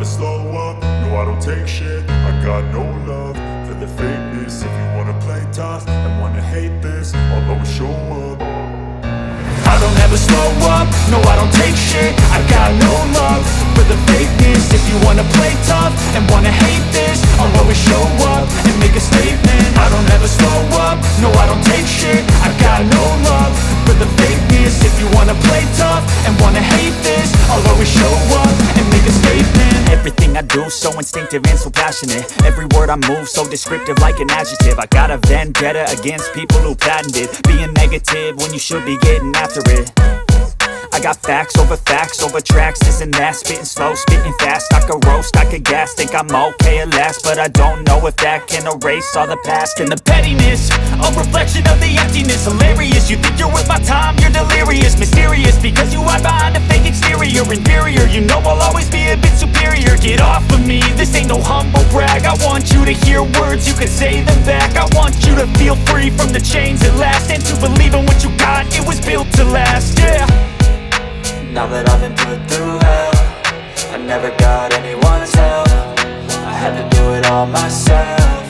slow up, no I don't take shit. I got no love for the fakeness. If you wanna play tough and wanna hate this, I'll always show up. I don't ever slow up, no I don't take shit. I got no love for the fakeness. If you wanna play tough and wanna hate this, I'll always show up and make a statement. I don't ever slow up, no I don't take shit. I got no love for the fakeness. If you wanna play tough and wanna hate this, I'll always show up and make a statement. Everything I do so instinctive and so passionate. Every word I move so descriptive like an adjective. I got a vendetta against people who patented being negative when you should be getting after it. I got facts over tracks, this and that. Spitting slow, spitting fast, I could roast, I could gas. Think I'm okay at last, but I don't know if that can erase all the past. And the pettiness, a reflection of the emptiness. Hilarious, you think you're worth my time, you're delirious. Mysterious, because you hide behind a fake exterior. Inferior, you know I'll always be a bit superior. Get off of me, this ain't no humble brag. I want you to hear words, you can say them back. I want you to feel free from the chains at last, and to believe in what you got, it was built to last, yeah. Now that I've been put through hell, I never got anyone's help. I had to do it all myself.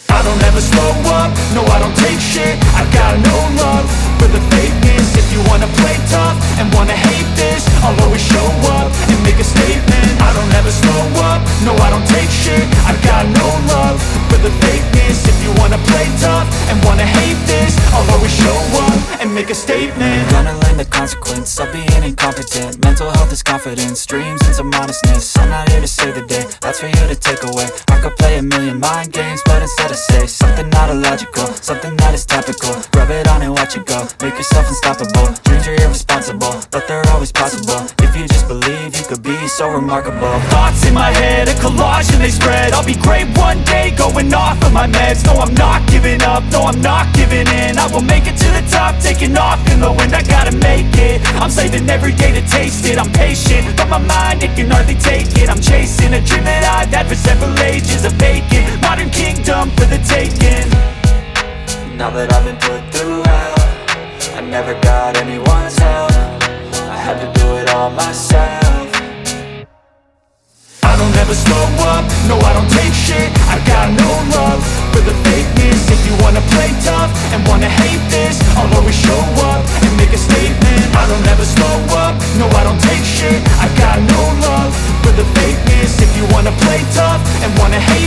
I don't ever slow up, no I don't take shit. I got no love for the fakeness. If you wanna play tough and wanna hate this, I'll always show up and make a statement. I don't ever slow up, no I don't take shit. I got no love for the fakeness. If you wanna play tough and wanna hate this, I'll always show up and make a statement. Gonna learn the consequence of being incompetent. Mental health is confidence, dreams and some honestness. I'm not here to save the day, that's for you to take away. I could play a million mind games, but instead I say something not illogical, something that is topical. Rub it on and watch it go, make yourself unstoppable. Dreams are irresponsible, but they're always possible. If you just believe, you could be so remarkable. Thoughts in my head, a collage and they spread. I'll be great one day, going off of my meds. No, I'm not giving up, no, I'm not giving in. I will make it to the top, taking off in the wind. I gotta make it, I'm saving every day to taste it. I'm patient, but my mind, it can hardly take it. I'm chasing a dream that I've had for several ages. A vacant, modern kingdom for the taking. Now that I've been put through hell, I never got anyone's help. I had to do it all myself. I don't ever slow up, no I don't take shit. I got no love for the fakeness. If you wanna play tough and wanna hate this, I'll always show up and make a statement. I don't ever slow up, no I don't take shit. I got no love for the fakeness. If you wanna play tough and wanna hate